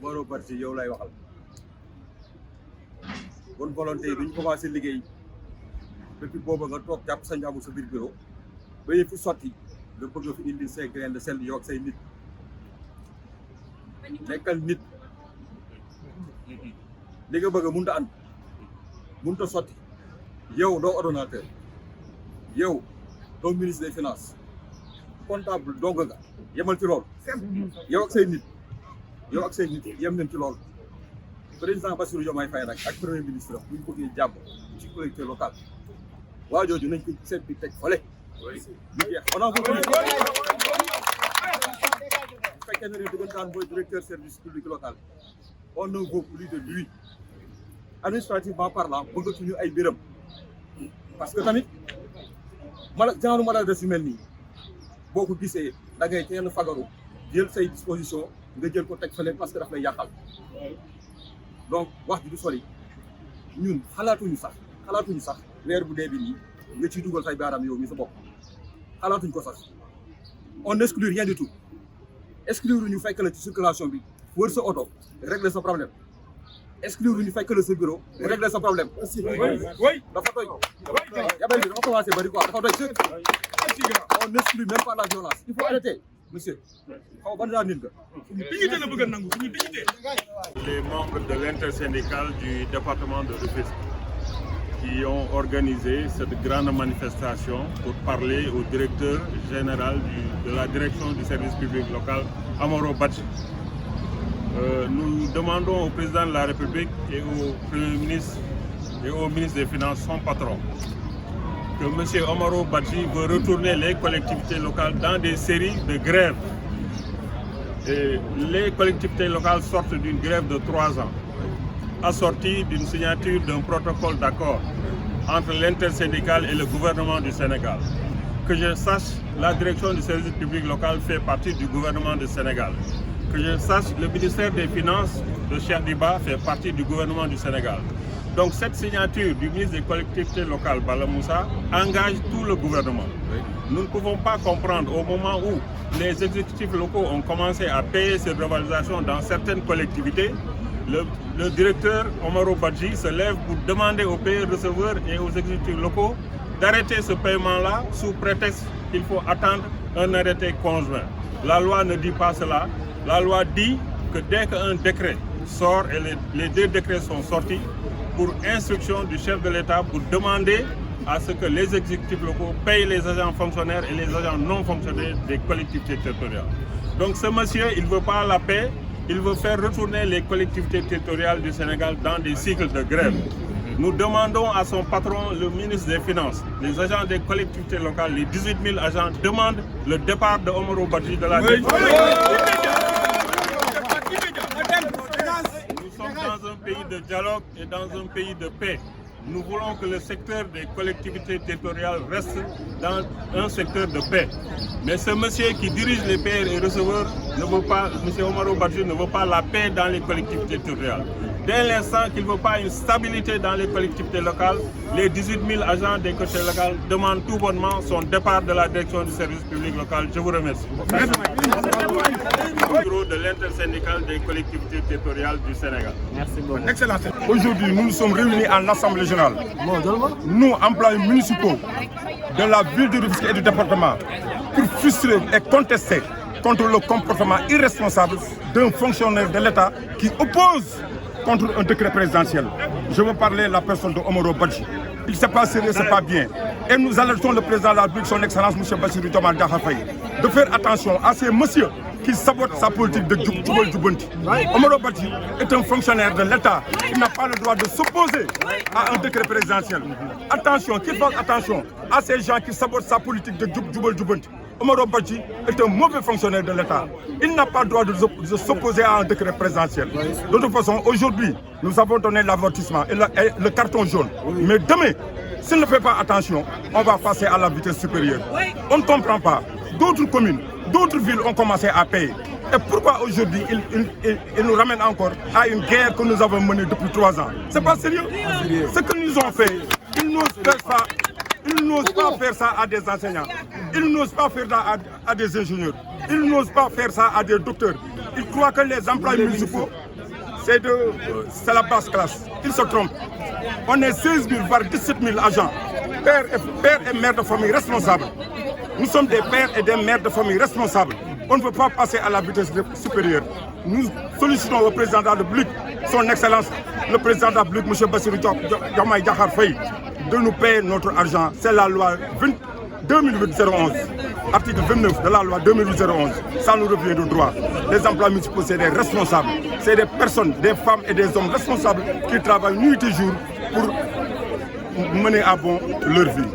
Omaro Badji yow lay waxal bonne volonté yi duñ commencé liggéey depuis booba nga toog jàpp sa njàmbur sa biir bureau ba yëf fu sotti nga bëgg fi indi say grain de sel yow ak say nit nekkal nit li nga bëgg mënut a ànd mënut a sotti yow doo ordonnateur yow doo ministre des finances comptable dong nga yemal ci loolu yow ak say nit yem nañ ci loolu président Bassirou Diomaye Faye nag ak premier ministre bu ñu bëggee jàmm ci collectivité locale waa jooju nañ ko seet bi teg fële ñu jeex on a beaucoup bu fekkee ne dëggantaan mooy directeur service public local on ne vaut plus de lui administrativement parlant bëggatuñu ay biram parce que tamit genre maladresse yu mel nii boo ko gisee da ngay teel fagaru jël say disposition nga jël ko teg fële parce que daf lay yàqal donc wax ji du sori ñun xalaatuñu sax weer bu dee bi nii nga ciy dugal say baaraam yow mi sa bopp xalaatuñ ko sax on n'exclut rien du tout exclure ñu fekk la ci circulation bi wër sa oto régler sa problème exclure ñu fekk la sa bureau régler sa problème dafa doy yabel bi dafa commencé bari quoi dafa doy on n'exclut même pas la violence il faut arrêter monsieur xaw ban nit nga les membres de l'intersyndicale du département de Rufisque qui ont organisé cette grande manifestation pour parler au directeur général de la direction du service public local, Omaro Badji. Nous demandons au président de la République et au Premier ministre et au ministre des Finances, son patron, que M. Omaro Badji veut retourner les collectivités locales dans des séries de grèves. Et les collectivités locales sortent d'une grève de 3 ans, assortie d'une signature d'un protocole d'accord entre l'intersyndicale et le gouvernement du Sénégal. Que je sache, la direction du service public local fait partie du gouvernement du Sénégal. Que je sache, le ministère des Finances de Cheikh Diba fait partie du gouvernement du Sénégal. Donc cette signature du ministre des collectivités locales, Bala Moussa, engage tout le gouvernement. Nous ne pouvons pas comprendre au moment où les exécutifs locaux ont commencé à payer ces revalorisations dans certaines collectivités, le directeur Omaro Badji se lève pour demander aux payeurs receveurs et aux exécutifs locaux d'arrêter ce paiement-là sous prétexte qu'il faut attendre un arrêté conjoint. La loi ne dit pas cela. La loi dit que dès qu'un décret sort, et les 2 décrets sont sortis, pour instruction du chef de l'État pour demander à ce que les exécutifs locaux payent les agents fonctionnaires et les agents non fonctionnaires des collectivités territoriales. Donc ce monsieur, il ne veut pas la paix, il veut faire retourner les collectivités territoriales du Sénégal dans des cycles de grève. Nous demandons à son patron, le ministre des Finances, les agents des collectivités locales, les 18 000 agents, demandent le départ de Omaro Badji de la direction. Nous sommes dans un pays de dialogue et dans un pays de paix. Nous voulons que le secteur des collectivités territoriales reste dans un secteur de paix. Mais ce monsieur qui dirige les payeurs et receveurs ne veut pas, M. Omaro Badji ne veut pas la paix dans les collectivités territoriales. Dès l'instant qu'il ne veut pas une stabilité dans les collectivités locales, les 18 000 agents des collectivités locales demandent tout bonnement son départ de la direction du service public local. Je vous remercie. Bureau de l'intersyndicale des collectivités territoriales du Sénégal. Merci beaucoup. Excellent. Aujourd'hui, nous nous sommes réunis en Assemblée générale. Nous, employés municipaux de la ville de Rufisque et du département, pour frustrer et contester contre le comportement irresponsable d'un fonctionnaire de l'État qui oppose contre un décret présidentiel. Je veux parler de la personne de Omaro Badji. Il ne s'est pas sérieux, ce n'est pas bien. Et nous alertons le président de la République, son Excellence M. Bassirou Diomaye Faye, de faire attention à ces messieurs qui sabotent sa politique de Djoubal Djoubonti. Omaro Badji est un fonctionnaire de l'État. Il n'a pas le droit de s'opposer à un décret présidentiel. Attention, qu'il fasse attention à ces gens qui sabotent sa politique de Djoubal Djoubonti. Omaro Badji est un mauvais fonctionnaire de l'État. Il n'a pas le droit de s'opposer à un décret présidentiel. De toute façon, aujourd'hui, nous avons donné l'avertissement et le carton jaune. Mais demain, s'il ne fait pas attention, on va passer à la vitesse supérieure. On ne comprend pas. D'autres communes, d'autres villes ont commencé à payer. Et pourquoi aujourd'hui ils nous ramènent encore à une guerre que nous avons menée depuis 3 ans? C'est pas sérieux. Ce que nous ont fait, ils n'osent pas faire ça à des enseignants. Ils n'osent pas faire ça à des ingénieurs. Ils n'osent pas faire ça à des docteurs. ils croient que les employés municipaux, c'est la basse classe. Ils se trompent. On est 16 000, voire 17 000 agents, pères et mères de famille responsables. Nous sommes des pères et des mères de famille responsables. On ne peut pas passer à la vitesse supérieure. Nous sollicitons au président de la République, son Excellence, le président de la République, M. Bassirou Diomaye Diakhar Faye, de nous payer notre argent. C'est la loi 2008-011, article 29 de la loi 2008-011. Ça nous revient de droit. Les emplois municipaux, c'est des responsables. C'est des personnes, des femmes et des hommes responsables qui travaillent nuit et jour pour mener à bon leur vie.